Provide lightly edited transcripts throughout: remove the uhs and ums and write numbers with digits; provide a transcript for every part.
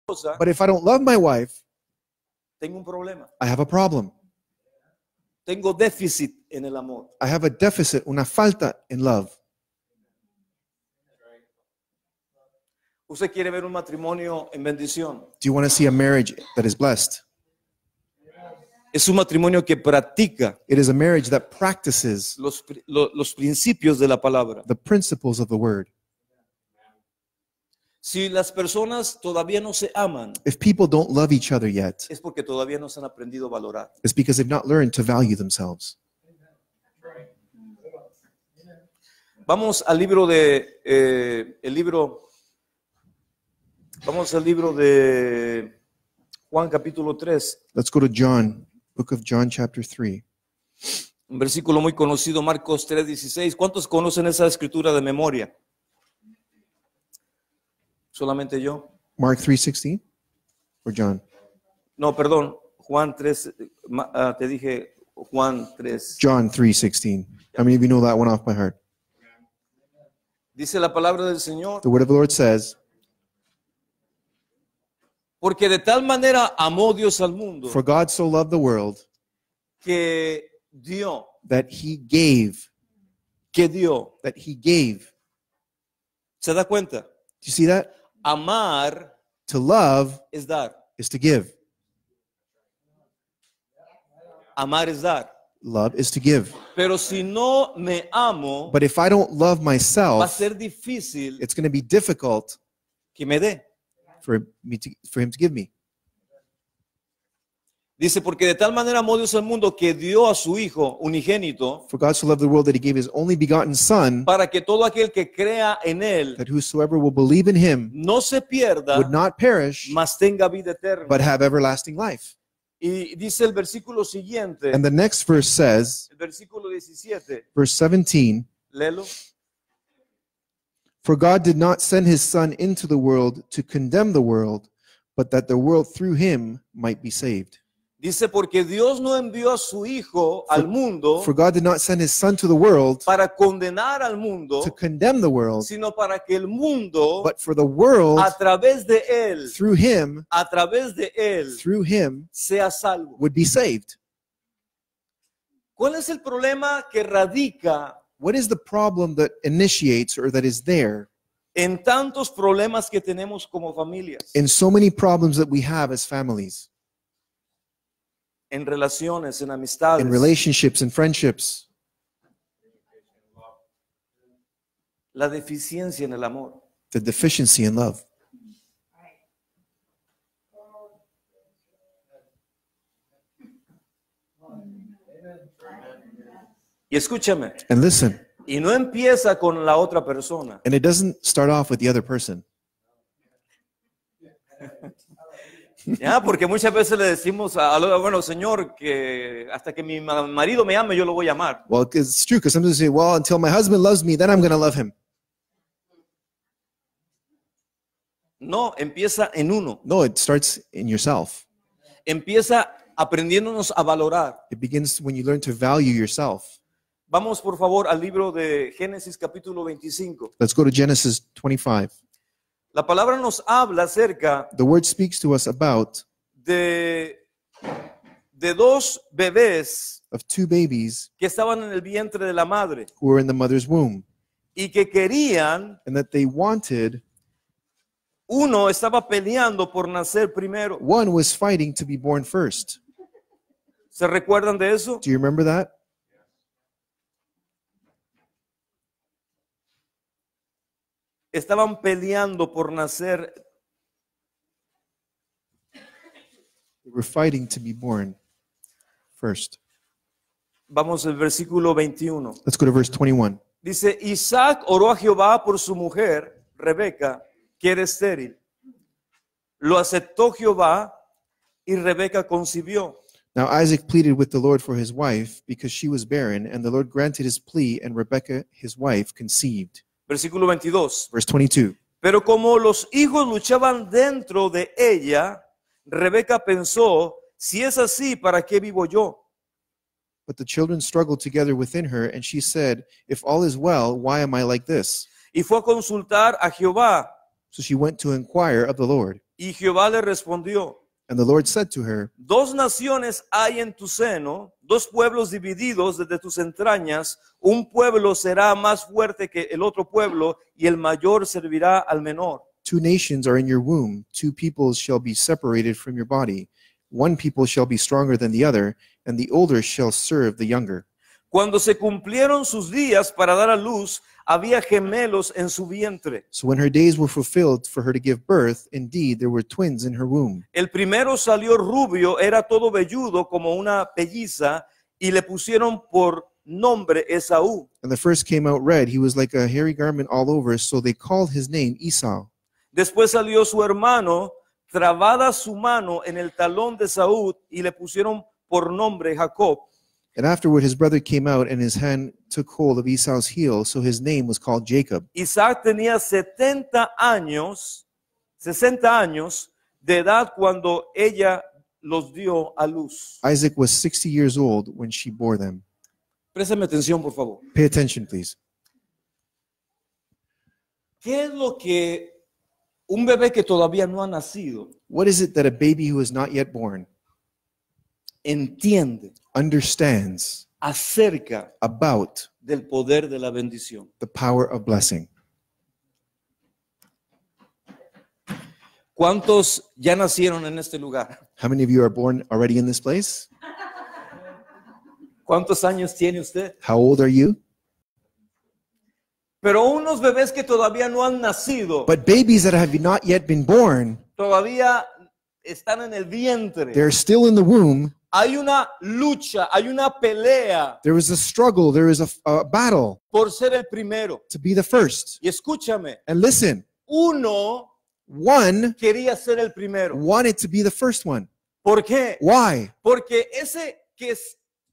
esposa, But if I don't love my wife, tengo un problema. I have a problem. Tengo déficit en el amor. I have a deficit, una falta in love. Usted quiere ver un matrimonio en bendición. Do you want to see a marriage that is blessed? Es un matrimonio que practica It is a marriage that practices los principios de la palabra. the principles of the word. Si las personas todavía no se aman, If people don't love each other yet, es porque todavía no se han aprendido a valorar. it's because they've not learned to value themselves. Vamos al libro vamos al libro de Juan capítulo 3, Let's go to John, book of John chapter 3. un versículo muy conocido, Marcos 3:16. ¿Cuántos conocen esa escritura de memoria? ¿Solamente yo? Mark 3:16 or John? No, perdón, Juan 3, te dije Juan 3. John 3:16. How many of you know that one off by heart? Dice la palabra del Señor, The word of the Lord says, porque de tal manera amó Dios al mundo "For God so loved the world que dio, that he gave, that he gave." ¿se da cuenta? Do you see that? Amar To love es dar, is to give. amar es dar. Love is to give. Pero si no me amo, But if I don't love va a myself, ser difícil it's going to be difficult que me dé. for him to give me. Dice, porque de tal manera amó Dios al mundo que dio a su Hijo unigénito For God so loved the world that he gave his only begotten Son, para que todo aquel que crea en Él that whosoever will believe in him no se pierda, would not perish, mas tenga vida eterna. but have everlasting life. Y dice el versículo siguiente, And the next verse says, el versículo 17, verse 17, léelo. "For God did not send his Son into the world to condemn the world, but that the world through him might be saved." Dice, porque Dios no envió a su Hijo al mundo For God did not send his Son to the world para condenar al mundo, to condemn the world, sino para que el mundo, but for the world a través de Él, through him, sea salvo. would be saved. ¿Cuál es el problema que radica What is the problem that initiates or that is there en tantos problemas que tenemos como familias, in so many problems that we have as families, en relaciones, en amistades? in relationships and friendships? La deficiencia en el amor. The deficiency in love. Y escúchame, And listen, y no empieza con la otra persona. and it doesn't start off with the other person. Ya, porque muchas veces le decimos bueno, Señor, que hasta que mi marido me ame, yo lo voy a amar. Well, it's true, because sometimes we say, well, until my husband loves me, then I'm going to love him. No, empieza en uno. No, it starts in yourself. Empieza aprendiéndonos a valorar. It begins when you learn to value yourself. Vamos, por favor, al libro de Génesis capítulo 25. Let's go to Genesis 25. La palabra nos habla acerca The word speaks to us about de dos bebés of two babies que estaban en el vientre de la madre who were in the mother's womb, y que querían, and that they wanted, uno estaba peleando por nacer primero. one was fighting to be born first. ¿Se recuerdan de eso? Do you remember that? Estaban peleando por nacer. They were fighting to be born first. Vamos al versículo 21. Let's go to verse 21. Dice, Isaac oró a Jehová por su mujer, Rebeca, que era estéril. Lo aceptó Jehová y Rebeca concibió. Now Isaac pleaded with the Lord for his wife because she was barren, and the Lord granted his plea, and Rebekah, his wife, conceived. Versículo 22. Verse 22. Pero como los hijos luchaban dentro de ella, Rebeca pensó, si es así, ¿para qué vivo yo? But the children struggled together within her, and she said, "If all is well, why am I like this?" Y fue a consultar a Jehová. So she went to inquire of the Lord. Y Jehová le respondió, And the Lord said to her, dos naciones hay en tu seno, dos pueblos divididos desde tus entrañas, un pueblo será más fuerte que el otro pueblo y el mayor servirá al menor. Two nations are in your womb, two peoples shall be separated from your body. One people shall be stronger than the other, and the older shall serve the younger. Cuando se cumplieron sus días para dar a luz, había gemelos en su vientre. So when her days were fulfilled for her to give birth, indeed there were twins in her womb. El primero salió rubio, era todo velludo como una pelliza, y le pusieron por nombre Esaú. And the first came out red, he was like a hairy garment all over, so they called his name Esau. Después salió su hermano, trabada su mano en el talón de Saúl, y le pusieron por nombre Jacob. And afterward his brother came out, and his hand took hold of Esau's heel, so his name was called Jacob. Isaac tenía 60 años de edad cuando ella los dio a luz. Isaac was 60 years old when she bore them. Préstame atención, por favor. Pay attention, please. ¿Qué es lo que un bebé que todavía no ha nacido What is it that a baby who is not yet born entiende understands acerca about del poder de la bendición? the power of blessing? ¿Cuántos ya nacieron en este lugar? How many of you are born already in this place? ¿Cuántos años tiene usted? How old are you? Pero unos bebés que todavía no han nacido, But babies that have not yet been born, todavía están en el vientre. they're still in the womb. Hay una lucha, hay una pelea There is a struggle, there is a battle por ser el primero. to be the first. Y escúchame, And listen, uno one quería ser el primero. wanted to be the first one. ¿Por qué? Why? Porque ese que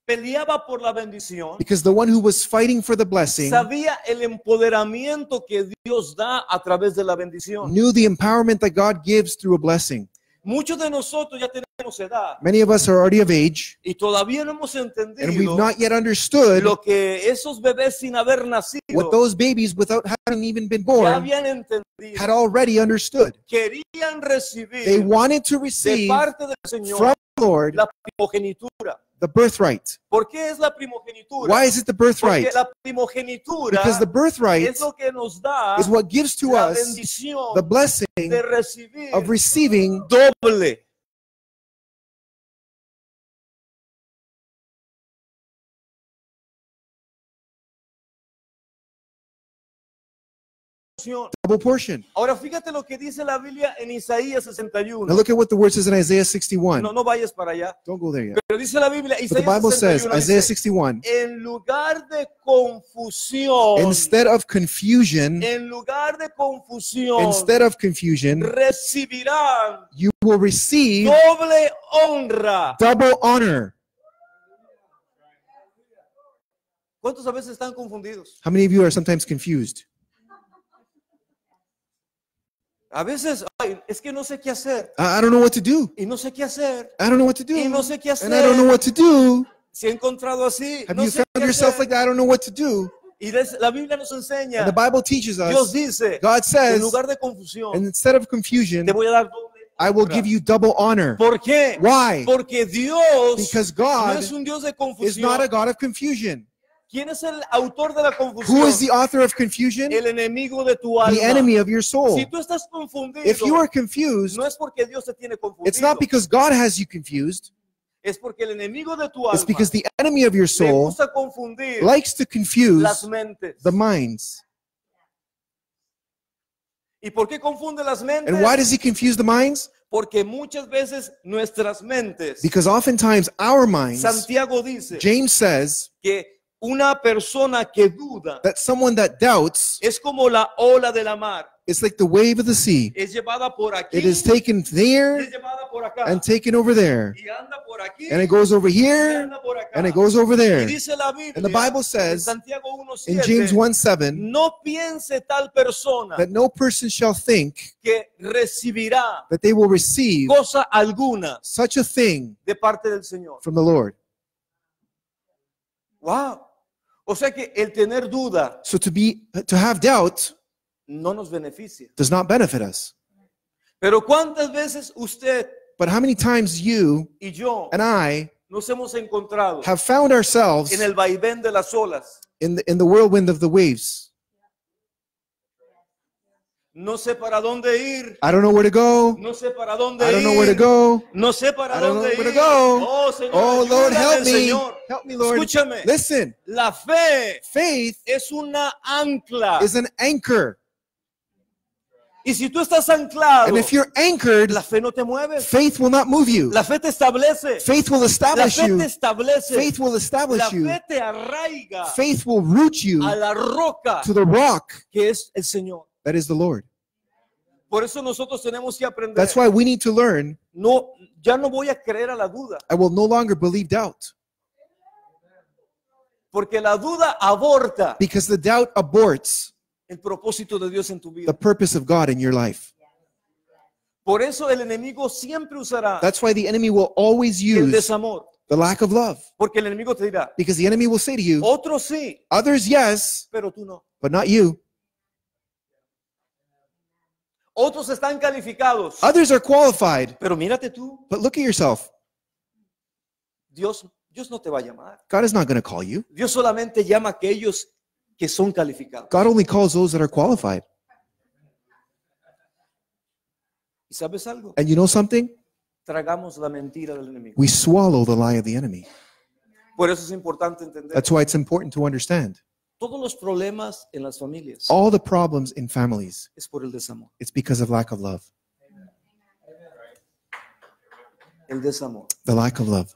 peleaba por la bendición Because the one who was fighting for the blessing sabía el empoderamiento que Dios da a través de la bendición. knew the empowerment that God gives through a blessing. Muchos de nosotros ya tenemos edad Many of us are already of age, y todavía no hemos and we've entendido not yet understood lo que esos bebés sin haber what nacido those babies, without having even been ya born, habían entendido. had already understood. Querían They recibir wanted to de receive parte del Señor from the Lord la primogenitura. the birthright. ¿Por qué es la primogenitura? Why is it the birthright? Porque la primogenitura Because the birthright es lo que nos da is what gives to la us bendición the blessing de recibir of receiving doble. double portion. Ahora fíjate lo que dice la Biblia en Isaías Now 61. look at what the word says in Isaiah 61. No vayas para allá. Don't go there yet. Pero dice la Biblia, But the Isaías Bible says, 61, Isaiah dice, 61, en lugar de confusión, instead of confusion, en lugar de confusión, instead of confusion, recibirán you will receive doble honra. double honor. ¿Cuántos a veces están confundidos? How many of you are sometimes confused? A veces, ay, es que no sé qué hacer. I don't know what to do. Y no sé qué hacer. I don't know what to do. Y no sé qué hacer. And I don't know what to do. Si he encontrado así, Have no you sé found qué yourself hacer. like that? I don't know what to do. Y la Biblia nos enseña, And the Bible teaches Dios us, dice, God en says, lugar de confusión, and instead of confusion, te voy a dar doble I will honra. give you double honor. ¿Por qué? Why? Porque Dios Because no God es un Dios de is confusión. not a God of confusion. ¿Quién es el autor de la Who confusión? is the author of confusion? El enemigo de tu alma. The enemy of your soul. Si tú estás confundido, If you are confused, no es porque Dios te tiene confundido. it's not because God has you confused. Es porque el enemigo de tu It's alma because the enemy of your le soul gusta confundir likes to confuse las mentes. the minds. ¿Y por qué confunde las mentes? And why does he confuse the minds? Porque muchas veces nuestras mentes, Because oftentimes our minds, Santiago dice James says, que una persona que duda that someone that doubts es como la ola de la mar. is like the wave of the sea. Es llevada por aquí, It is taken y there es llevada por acá, and taken over there. y anda por aquí, And it goes over y here anda por acá. and it goes over Y there. dice la Biblia, And the Bible en says Santiago in James 1:7, 1:7 no piense tal persona that no person shall think que recibirá that they will receive cosa alguna such a thing de parte del Señor. from the Lord. Wow. O sea que el tener duda So to have doubt no nos beneficia. does not benefit us. Pero ¿cuántas veces usted But how many times you y yo and I nos hemos encontrado have found ourselves en el vaivén de las olas? in the whirlwind of the waves? No sé para dónde ir. I don't know where to go. No sé para dónde I don't know where to ir. go. No sé para I don't know dónde where to ir. go. Oh, Señor, Oh, Lord, ayúdame, help me. Señor. Help me, Lord. Escúchame. Listen, La fe faith es una ancla. is an anchor. Y si tú estás anclado, And if you're anchored, la fe no te mueve. faith will not move you. La fe te establece. Faith will La establish fe te you. establece. Faith will La establish you. fe te arraiga Faith will root you a la roca to the rock que es el Señor. that is the Lord. Por eso nosotros tenemos que aprender. That's why we need to learn. No, ya no voy a creer a la duda, I will no longer believe doubt, porque la duda aborta because the doubt aborts el propósito de Dios en tu the vida. purpose of God in your life. Por eso el enemigo siempre usará That's why the enemy will always el use desamor, the lack of love, porque el enemigo te dirá, because the enemy will say to you, otros sí, others yes, pero tú no. but not you. Otros están calificados, Others are qualified, pero mírate tú, but look at yourself. Dios no te va a llamar. God is not going to call you. Dios solamente llama a aquellos que son calificados. God only calls those that are qualified. ¿Y sabes algo? And you know something? Tragamos la mentira del enemigo. We swallow the lie of the enemy. Por eso es importante entender. That's why it's important to understand. Todos los problemas en las familias All the problems in families, es por el desamor. it's because of lack of love. El desamor. The lack of love.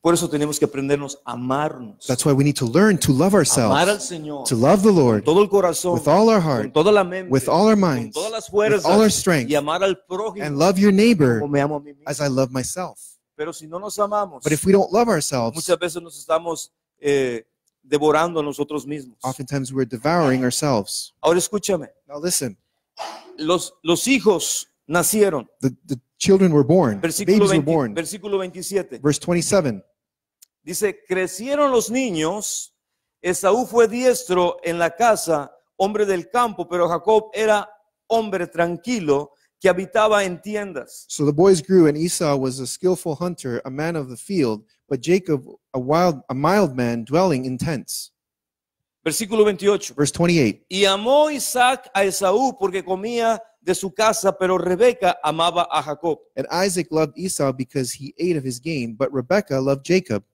Por eso tenemos que aprendernos a amarnos. That's why we need to learn to love Amar al ourselves, Señor to love the con Lord todo el corazón, with all our con heart, toda la mente, with all our con minds, todas las with fuerzas all our strength, y amar al prójimo and love your neighbor como me amo a mí mismo. as I love myself. Pero si no nos amamos, But if we don't love ourselves, muchas veces nos estamos devorando a nosotros mismos. oftentimes we're devouring ourselves. Ahora escúchame, Now listen, los hijos nacieron. the children were born, the Versículo, babies were 20 born. versículo 27. Verse 27. Dice, crecieron los niños, Esaú fue diestro en la casa, hombre del campo, pero Jacob era hombre tranquilo que habitaba en tiendas. So the boys grew, and Esau was a skillful hunter, a man of the field, but Jacob a mild man dwelling in tents. Versículo 28. Verse 28. Y amó Isaac a Esaú porque comía de su casa, pero Rebeca amaba a Jacob. And Isaac loved Esau because he ate of his game, but Rebekah loved Jacob.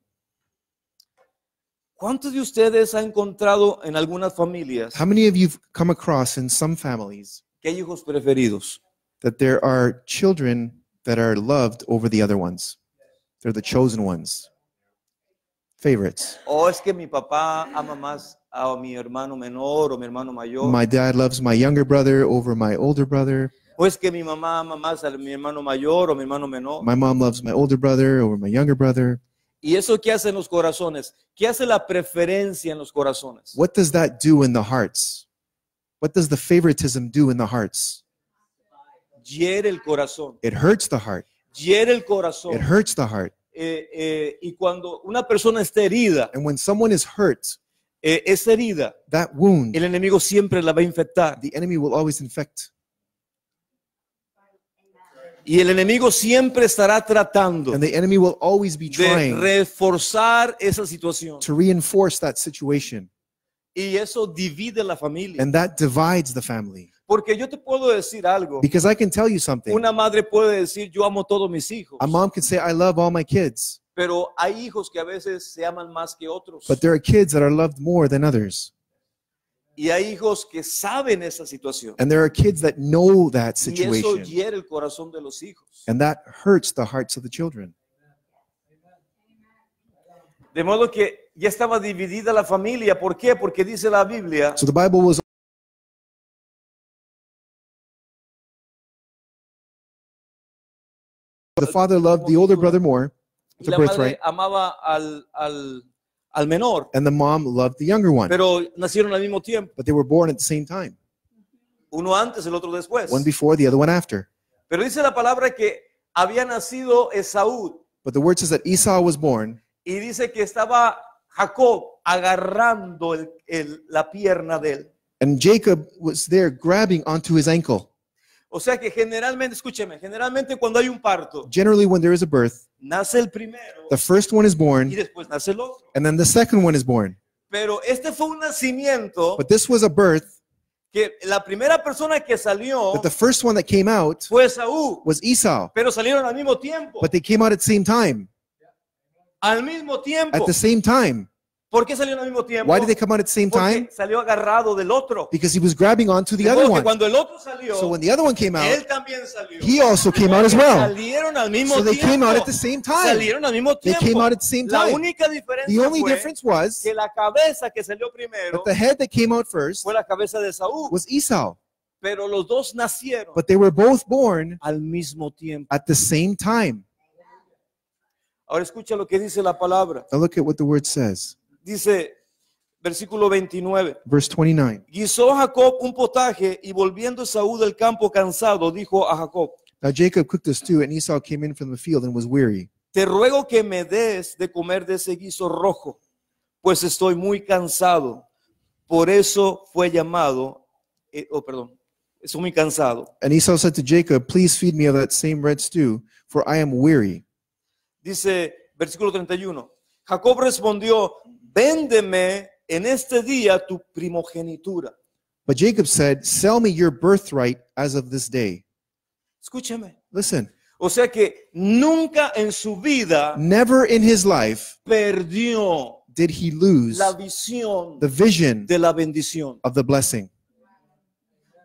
¿Cuántos de ustedes han encontrado en algunas familias How many of you have come across in some families que hay hijos preferidos? that there are children that are loved over the other ones? They're the chosen ones, favorites. O es que mi papá ama más a mi hermano menor o mi hermano mayor. My dad loves my younger brother over my older brother. O es que mi mamá ama más a mi hermano mayor o mi hermano menor. My mom loves my older brother over my younger brother. ¿Y eso qué hace en los corazones? ¿Qué hace la preferencia en los corazones? What does that do in the hearts? What does the favoritism do in the hearts? Hiere el corazón. It hurts the heart. Hiere el It corazón. hurts the heart. Y cuando una persona está herida, And when someone is hurt, esa herida, that wound, el enemigo siempre la va a infectar. the enemy will always infect. Y el enemigo siempre estará tratando And the enemy will always be de trying reforzar esa situación. to reinforce that situation. Y eso divide la familia. And that divides the family. Porque yo te puedo decir algo. Because I can tell you something. Una madre puede decir, yo amo a todos mis hijos. A mom can say, I love all my kids. Pero hay hijos que a veces se aman más que otros. But there are kids that are loved more than others. Y hay hijos que saben esa situación. And there are kids that know that Y eso situation. hiere el corazón de los hijos. And that hurts the hearts of the children. De modo que ya estaba dividida la familia. ¿Por qué? Porque dice la Biblia So the Bible was the father loved the older brother more, y the la madre birthright, amaba al menor, and the mom loved the younger one. pero nacieron al mismo tiempo. But they were born at the same time. Uno antes, el otro después. One before, the other one after. Pero dice la palabra que había nacido Esaú But the word says that Esau was born, y dice que estaba Jacob agarrando la pierna de él. and Jacob was there grabbing onto his ankle. O sea que generalmente, escúcheme, generalmente cuando hay un parto, Generally, when there is a birth, nace el primero the first one is y born, después nace el otro. and then the second one is born. Pero este fue un nacimiento But this was a birth que la primera persona que salió that the first one that came out fue Esaú, was Esau. pero salieron al mismo tiempo. But they came out at the same time. Al mismo tiempo. At the same time. ¿Por qué salieron al mismo tiempo? Why did they come out at the same time? Porque salió agarrado del otro. Because he was grabbing onto the De other modo que one. cuando el otro salió, So when the other one came out, él también salió. he also came out as well. Salieron al mismo So they tiempo. came out at the same time. Salieron al mismo They tiempo. came out at the same La time. única The diferencia only fue difference was que la cabeza que salió primero that the head that came out first fue la cabeza de Saúl, was Esau. pero los dos nacieron But they were both born al mismo tiempo. at the same time. Ahora escucha lo que dice la palabra. Now look at what the word says. Dice, versículo 29. Verse 29. Guisó Jacob un potaje y volviendo Saúl del campo cansado, dijo a Jacob, Now Jacob cooked a stew, and Esau came in from the field and was weary. te ruego que me des de comer de ese guiso rojo, pues estoy muy cansado. Por eso fue llamado, estoy muy cansado. And Esau said to Jacob, Please feed me of that same red stew, for I am weary. Dice, versículo 31, Jacob respondió, véndeme en este día tu primogenitura. But Jacob said, Sell me your birthright as of this day. Escúchame. Listen, O sea que nunca en su vida never in his life perdió did he lose la visión the vision de la bendición. of the blessing.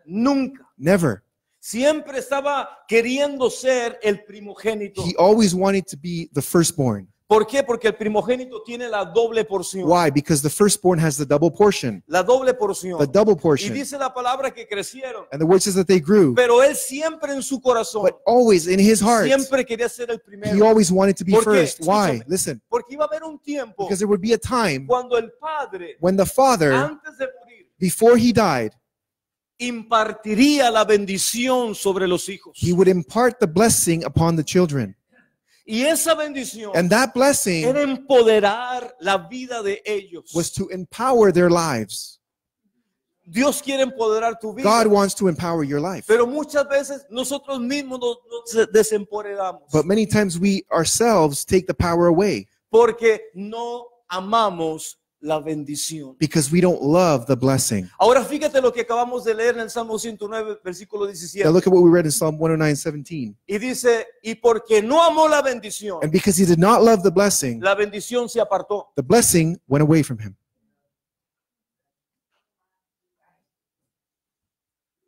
Nunca. Never. Siempre estaba queriendo ser el primogénito. He always wanted to be the firstborn. ¿Por qué? Porque el primogénito tiene la doble porción. Why? Because the firstborn has the double portion. La doble porción. The double Y portion. dice la palabra que crecieron. And the word says that they grew. Pero él siempre en su corazón, But always in his heart, siempre quería ser el he primero. always wanted to be ¿Por qué? first. Why? Escúchame. Listen, Porque iba a haber un tiempo because there would be a time cuando el padre, when the father, antes de morir, before he died, impartiría la bendición sobre los hijos. he would impart the blessing upon the children. Y esa bendición And that blessing era empoderar la vida de ellos. was to empower their lives. Dios quiere empoderar tu vida. God wants to empower your life. Pero muchas veces nosotros mismos nos desempoderamos. But many times we ourselves take the power away Porque no amamos la bendición. because we don't love the blessing. Ahora fíjate lo que acabamos de leer en el Salmo 109, versículo 17. Now look at what we read in Psalm 109:17. Y dice, y porque no amó la bendición, And because he did not love the blessing se apartó. the blessing went away from him.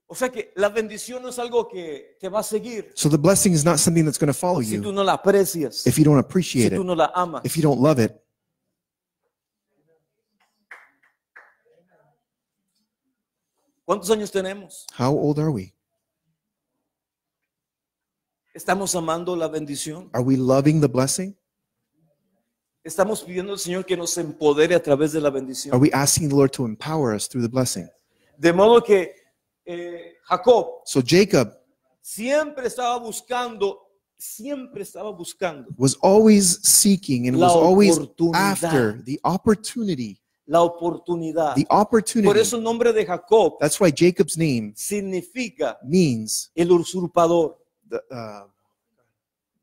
O sea que la bendición no es algo que te va a seguir So the blessing is not something that's going to follow si tú you no la aprecias, if you don't si appreciate tú it, no la amas. if you don't love it. ¿Cuántos años tenemos? How old are we? ¿Estamos amando la bendición? Are we loving the blessing? ¿Estamos pidiendo al Señor que nos empodere a través de la Are bendición? we asking the Lord to empower us through the blessing? De modo que Jacob So Jacob siempre estaba buscando was always seeking and La was always oportunidad. after the opportunity. la oportunidad. The Por opportunity. eso el nombre de Jacob That's why Jacob's name significa means el usurpador. the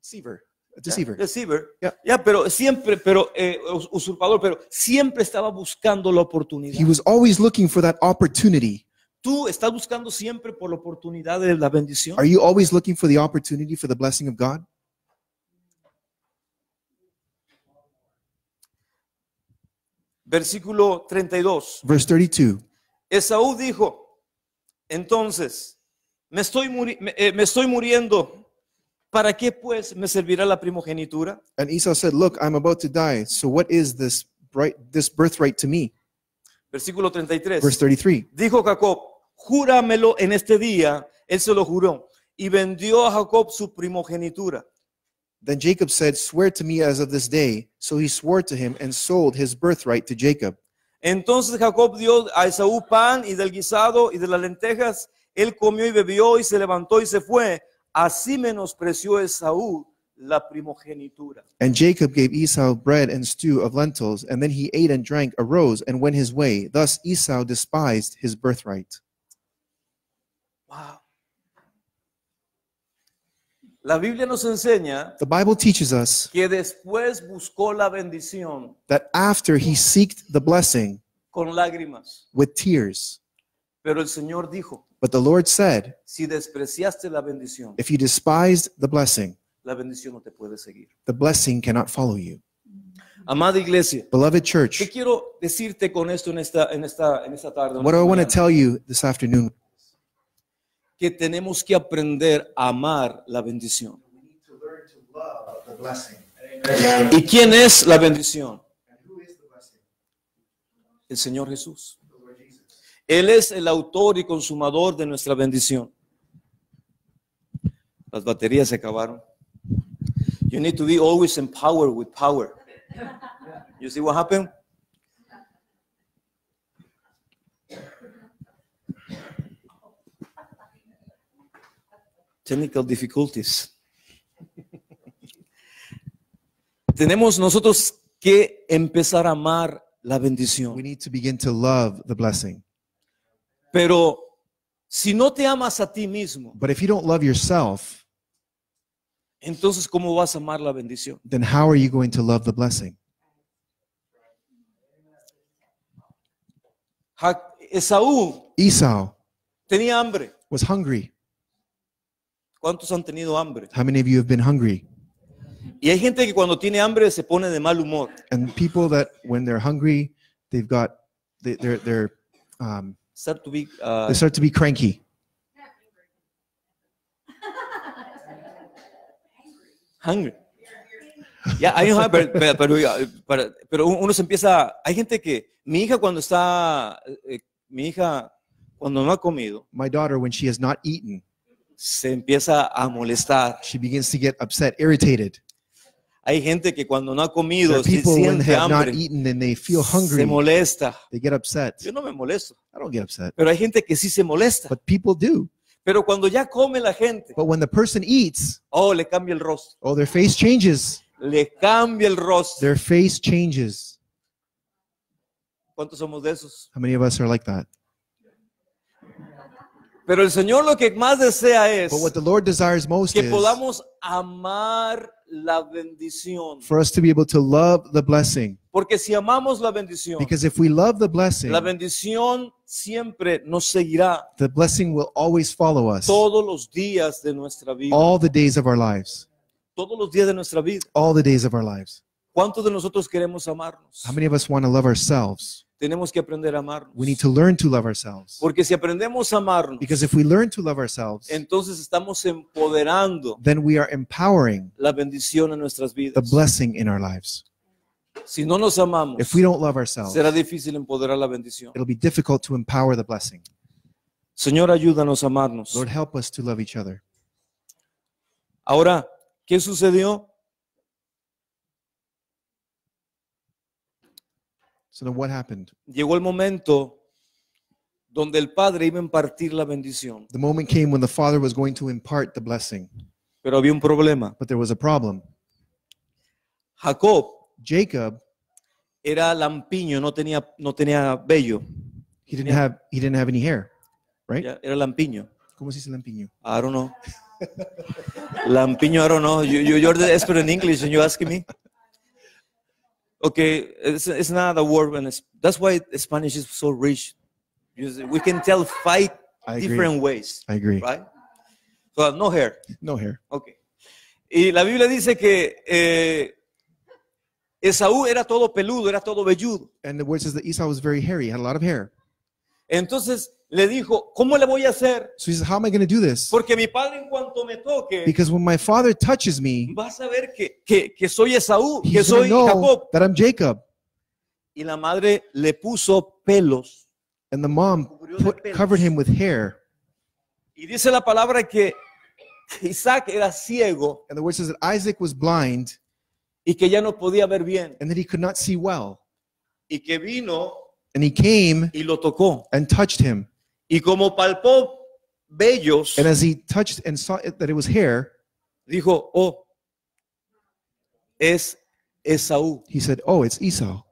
deceiver. A deceiver. Deceiver. Yeah. Ya, pero siempre, usurpador, pero siempre estaba buscando la oportunidad. He was always looking for that opportunity. Tú estás buscando siempre por la oportunidad de la bendición. Are you always looking for the opportunity for the blessing of God? Versículo 32. Verse 32. Esaú dijo, entonces, me estoy muriendo. ¿Para qué pues me servirá la primogenitura? And Esau said, Look, I'm about to die. So what is this birthright to me? Versículo 33. Verse 33. Dijo Jacob, júramelo en este día. Él se lo juró. Y vendió a Jacob su primogenitura. Then Jacob said, Swear to me as of this day. So he swore to him and sold his birthright to Jacob. Entonces Jacob dio a Esaú pan y del guisado y de las lentejas. Él comió y bebió y se levantó y se fue. Así menospreció Esaú la primogenitura. And Jacob gave Esau bread and stew of lentils, and then he ate and drank, arose, and went his way. Thus Esau despised his birthright. Wow. La Biblia nos enseña The Bible teaches us que después buscó la bendición that after he seeked the blessing con lágrimas. with tears, Pero el Señor dijo, but the Lord said, si despreciaste la bendición, if you despised the blessing, la bendición no te puede seguir. the blessing cannot follow you. Amada iglesia, Beloved ¿qué church, quiero decirte con esto en esta tarde? what do I want to tell you this afternoon? Que tenemos que aprender a amar la bendición. ¿Y quién es la bendición? El Señor Jesús. Él es el autor y consumador de nuestra bendición. Las baterías se acabaron. You need to be always empowered with power. You see what happened? Technical difficulties. Tenemos nosotros que empezar a amar la We bendición. need to begin to love the blessing. Pero si no te amas a ti mismo, But if you don't love yourself, entonces ¿cómo vas a amar la bendición? then how are you going to love the blessing? Esaú Esau tenía hambre. was hungry. ¿Cuántos han tenido hambre? How many of you have been hungry? Y hay gente que cuando tiene hambre se pone de mal humor. And people that when they're hungry, they've got they're Start to be, they start to be cranky. hungry. Ya, hay un hambre, pero uno se empieza. Hay gente que mi hija cuando no ha comido, My daughter, when she has not eaten, se empieza a molestar. she begins to get upset, irritated. Hay gente que cuando no ha There comido are people when they siente have not hambre, eaten and they feel se hungry, molesta. they get upset. Yo no me molesto, I don't get upset, pero hay gente que sí se molesta. but people do. Pero cuando ya come la gente, But when the person eats, oh, le cambia el rostro, oh, their face changes. le cambia el rostro. Their face changes. ¿Cuántos somos de esos? How many of us are like that? Pero el Señor lo que más desea es But what the Lord desires most que is podamos amar la bendición. for us to be able to love the blessing. Porque si amamos la bendición, Because if we love the blessing, la bendición siempre nos seguirá the blessing will always follow us todos los días de nuestra vida. all the days of our lives. Todos los días de nuestra vida. All the days of our lives. ¿Cuántos de nosotros queremos amarnos? How many of us want to love ourselves? Tenemos que aprender a amarnos. We need to learn to love ourselves. Porque si aprendemos a amarnos, Because if we learn to love ourselves, entonces estamos empoderando then we are empowering la bendición en nuestras the vidas. blessing in our lives. Si no nos amamos, If we don't love ourselves, será difícil empoderar la bendición. it'll be difficult to empower the blessing. Señor, ayúdanos a amarnos. Lord, help us to love each other. Ahora, ¿qué sucedió? So then what happened? Llegó el momento donde el Padre iba a impartir la bendición, The moment came when the Father was going to impart the blessing, pero había un problema. but there was a problem. Jacob Jacob, era lampiño, no tenía vello, he didn't have any hair, right? ya, era lampiño. ¿Cómo se dice lampiño? I don't know. Lampiño, I don't know. You're the expert in English and you're asking me? Okay, it's not a word. That's why Spanish is so rich. We can tell 5 I agree. different ways, I agree. right? So, no hair. No hair. Okay. Y la Biblia dice que Esaú era todo peludo, era todo velludo. And the word says that Esau was very hairy, he had a lot of hair. Entonces le dijo, ¿cómo le voy a hacer? So he says, how am I going to do this? Porque mi padre en cuanto me toque, Because when my father touches me, va a saber que soy Esaú, que he's going soy to know Jacob. that I'm Jacob. Y la madre le puso pelos. And the mom covered him with hair. Y dice la palabra que Isaac era ciego And the word says that Isaac was blind y que ya no podía ver bien. and that he could not see well. Y que vino And he came y lo tocó. and touched him. Y como palpó vellos, And as he touched and saw that it was hair, dijo, oh, es Esaú. he said, oh, it's Esau.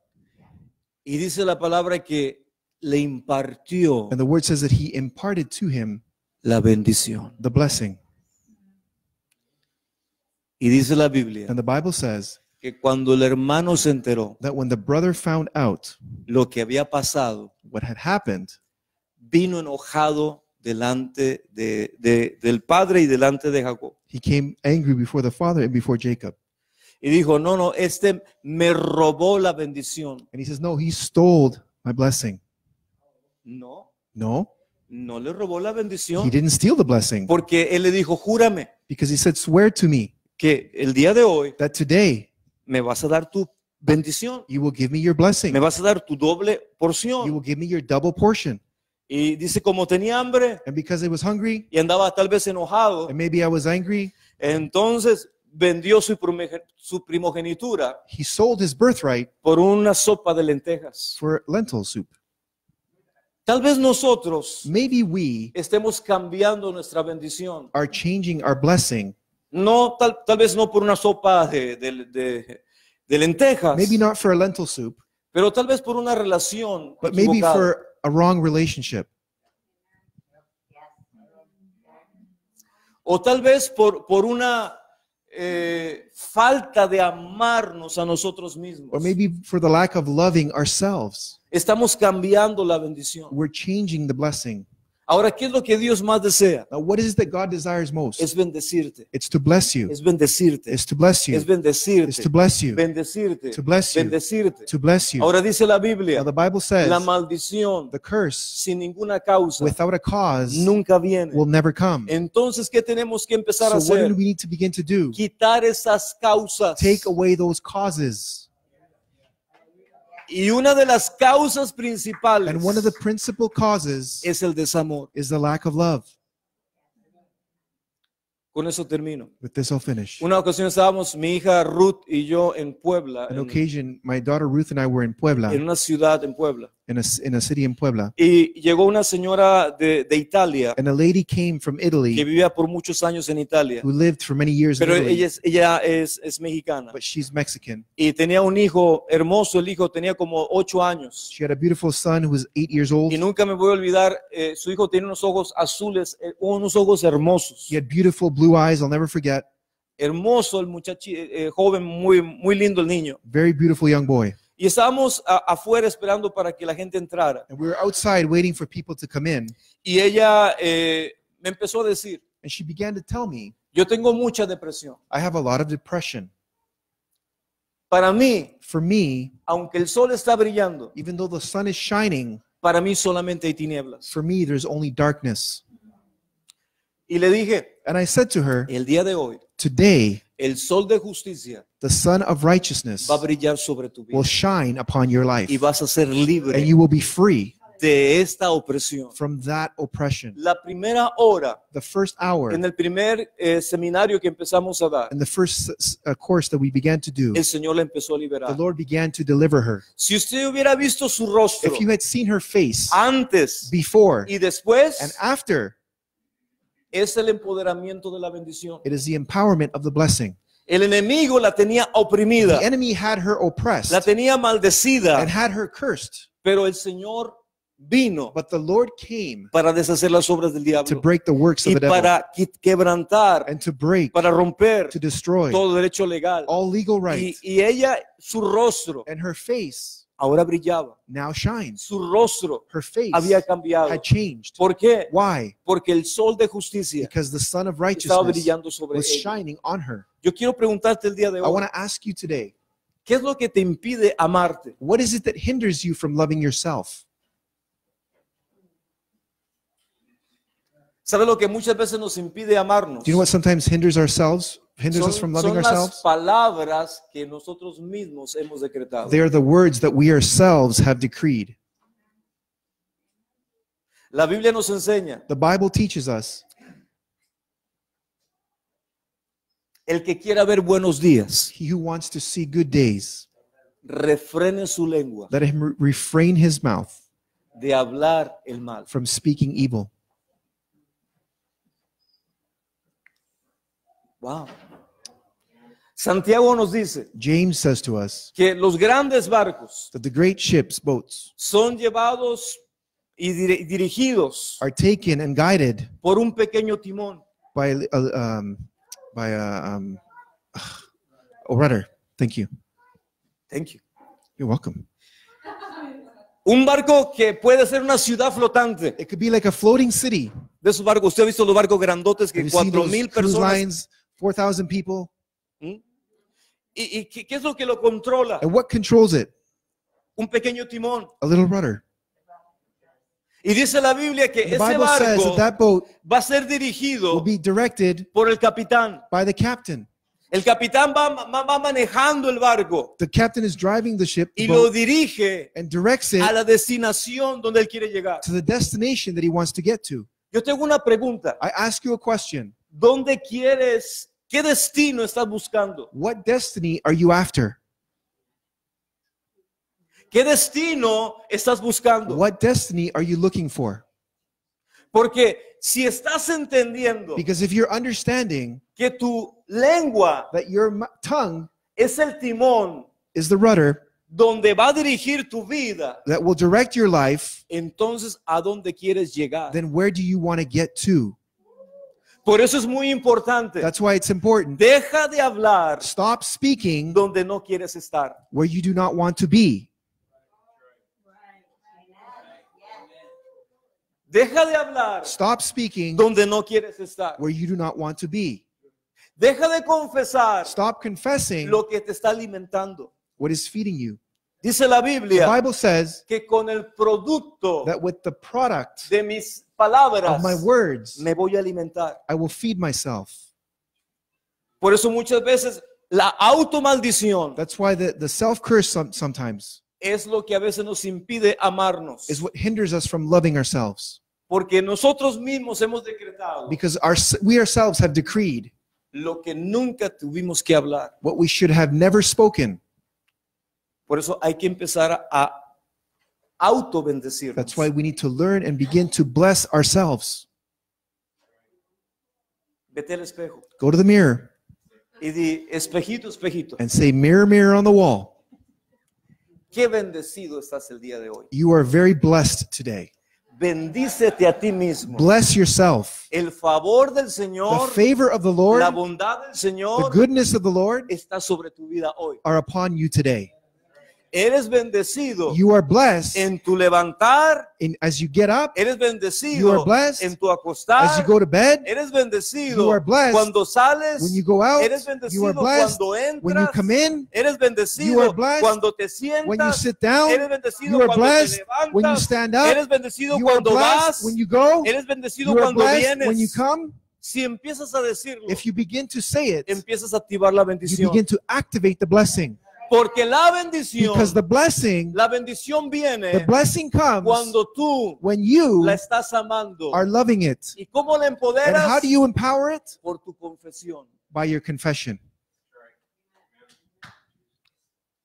Y dice la palabra que le impartió And the word says that he imparted to him la bendición. the blessing. Y dice la Biblia And the Bible says que cuando el hermano se enteró that when the brother found out lo que había pasado, what had happened, vino enojado delante del padre y delante de Jacob. he came angry before the father and before Jacob. Y dijo, no, no, este me robó la bendición. And he says, no, he stole my blessing. No, No, no le robó la he bendición. didn't steal the blessing Porque él le dijo, júrame because he said, swear to me que el día de hoy that today me vas a dar tu bendición. you will give me your blessing. Me vas a dar tu doble You porción. will give me your double portion. Y dice, como tenía hambre And because I was hungry y andaba tal vez enojado, and maybe I was angry, entonces vendió su primogenitura he sold his birthright por una sopa de lentejas. for lentil soup. Tal vez nosotros Maybe we estemos cambiando nuestra bendición. are changing our blessing, No, tal vez no por una sopa de lentejas, maybe not for a lentil soup, pero tal vez por una relación but maybe equivocada. for a wrong relationship, O tal vez por una falta de amarnos a nosotros mismos. or maybe for the lack of loving ourselves. Estamos cambiando la bendición. We're changing the blessing. Ahora, ¿qué es lo que Dios más desea? Now, what is it that God desires most? Es bendecirte. It's to bless you. Es bendecirte. It's to bless you. Es bendecirte. It's to bless you. Bendecirte. To bless you. Bendecirte. To bless you. Ahora dice la Biblia, Now, the Bible says la maldición the curse sin ninguna causa without a cause nunca viene. will never come. Entonces, ¿qué tenemos que empezar a So what hacer? do we need to begin to do? Quitar esas causas. Take away those causes. Y una de las causas principales And one of the principal causes es el desamor. is the lack of love. Con eso termino. With this, I'll finish. Una ocasión estábamos mi hija Ruth y yo en Puebla, An occasion, my daughter Ruth and I were in Puebla, en una ciudad en Puebla. in a city in Puebla, Y llegó una señora de Italia and a lady came from que Italy vivía por muchos años en Italia, who lived for many years in pero Italy, ella es mexicana. but she's Mexican. Y tenía un hijo hermoso, el hijo tenía como 8 años. She had a beautiful son who was 8 years old. Y nunca me voy a olvidar, su hijo tenía unos ojos azules, unos ojos hermosos. He had beautiful blue eyes, I'll never forget. Hermoso el muchacho, joven, muy lindo el niño. Very beautiful young boy. Y estábamos afuera esperando para que la gente entrara. And we were outside waiting for people to come in. Y ella me empezó a decir, And she began to tell me, yo tengo mucha depresión. I have a lot of depression. Para mí, For me, aunque el sol está brillando, even though the sun is shining, para mí solamente hay tinieblas. for me, there's only darkness. Y le dije, And I said to her, el día de hoy, today, el sol de justicia the sun of righteousness va a brillar sobre tu will vida shine upon your life, y vas a ser and libre you will be free de esta opresión. from that oppression. La primera hora The first hour en el primer seminario que empezamos a dar, and the first course that we began to do, el Señor la empezó a the liberar. Lord began to deliver her. Si usted hubiera visto su rostro If you had seen her face antes before y después, and after, es el empoderamiento de la bendición. it is the empowerment of the blessing. El enemigo la tenía oprimida, The enemy had her oppressed la tenía maldecida, and had her cursed, pero el Señor vino but the Lord came para deshacer las obras del to diablo break the works of y the devil para quebrantar, and to break, para romper to destroy todo derecho legal. all legal rights. Y ella, su rostro And her face ahora brillaba. now shines. Su rostro Her face había cambiado. had changed. ¿Por qué? Why? Porque el sol de justicia Because the sun of estaba righteousness brillando sobre was ella. shining on her. Yo quiero preguntarte el día de I hoy, want to ask you today, ¿qué es lo que te impide amarte? what is it that hinders you from loving yourself? ¿Sabes lo que muchas veces nos impide amarnos? Do you know what sometimes hinders us from loving Son las ourselves? palabras que nosotros mismos hemos decretado. They are the words that we ourselves have decreed. La Biblia nos enseña, The Bible teaches us, el que quiera ver buenos días, he who wants to see good days, refrene su lengua let him refrain his mouth de hablar el mal. from speaking evil. Wow. Santiago nos dice James says to us que los grandes barcos that the great ships, boats, son llevados y dirigidos are taken and guided por un pequeño timón. by Oh, rudder. Thank you. Thank you. You're welcome. Un barco que puede ser una ciudad flotante. It could be like a floating city. De esos barcos, usted ha visto los barcos grandotes que Have you seen 4,000 those cruise personas. lines, 4,000 people? ¿Y qué es lo que lo controla? And what controls it? Un pequeño timón. A little rudder. Y dice la Biblia que The ese Bible says barco that boat va a ser will dirigido be directed por el capitán. by the captain. El capitán va manejando el barco The captain is driving the ship, the y lo boat, dirige and directs it a la destinación donde él quiere llegar. to the destination that he wants to get to. Yo tengo una pregunta. I ask you a question. ¿Dónde quieres, qué destino estás buscando? What destiny are you after? ¿Qué destino estás buscando? What destiny are you looking for? Porque si estás entendiendo Because if you're understanding que tu lengua that your tongue es el timón is the rudder donde va a dirigir tu vida, that will direct your life, entonces ¿a dónde quieres llegar? then where do you want to get to? Por eso es muy importante. That's why it's important. Deja de hablar Stop speaking donde no quieres estar. where you do not want to be. Deja de hablar Stop speaking donde no quieres estar. where you do not want to be. Deja de confesar Stop confessing lo que te está alimentando. what is feeding you. Dice la The Biblia Bible says que con el producto that with the product de mis palabras of my words, me voy a alimentar. I will feed myself. Por eso muchas veces la automaldición That's why the self-curse sometimes es lo que a veces nos impide amarnos. is what hinders us from loving ourselves. Porque nosotros mismos hemos decretado Because we ourselves have decreed lo que nunca tuvimos que hablar. what we should have never spoken. Por eso hay que empezar a autobendecirnos. That's why we need to learn and begin to bless ourselves. Vete al espejo Go to the mirror y di, espejito, espejito, and say, mirror, mirror on the wall. qué bendecido estás el día de hoy. You are very blessed today. Bendícete a ti mismo. Bless yourself. El favor del The Señor, favor of the Lord, la bondad del the Señor goodness of the Lord está sobre tu vida hoy. are upon you today. Eres bendecido You are blessed en tu levantar, as you get up, eres You bendecido are blessed en tu as you acostar, go to bed, eres You bendecido are blessed cuando sales, when you go out, eres you bendecido are blessed cuando when you entras, come in, eres You bendecido are blessed cuando te when you sientas, sit down, eres bendecido You are cuando te blessed when you levantas, stand up, eres bendecido You are cuando blessed vas, when you go, eres bendecido You are cuando blessed when you vienes. come. Si empiezas a decirlo, If you begin to say it, empiezas a activar la you bendición. begin to activate the blessing. Porque la bendición, Because the blessing viene comes cuando tú when you la estás amando. are loving it. ¿Y cómo la And empoderas? how do you empower it? Por tu confesión. By your confession.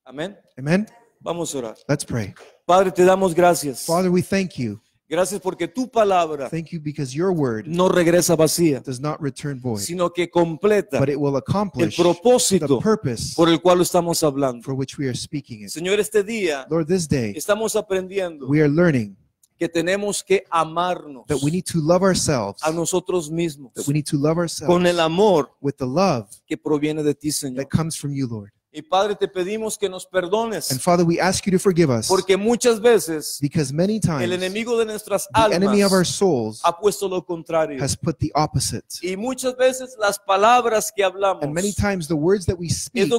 Amén. Amen? Vamos a orar. Let's pray. Padre, te damos gracias. Father, we thank you. Gracias porque tu palabra Thank you because your word no regresa vacía, does not return void, sino que completa but it will el accomplish the propósito purpose por el cual lo estamos hablando. for which we are speaking it. Señor, este día Lord, this day estamos aprendiendo we are learning que tenemos que amarnos that we need to love ourselves, a nosotros mismos that we need to love con ourselves el amor with the love que proviene de ti, Señor. that comes from you, Lord. Y Padre, te pedimos que nos perdones, And Father, we ask you to forgive us porque muchas veces because many el times enemigo de nuestras the enemy of our almas souls ha puesto lo contrario. has put the opposite. Y muchas veces las palabras que hablamos And many times the words that we es speak donde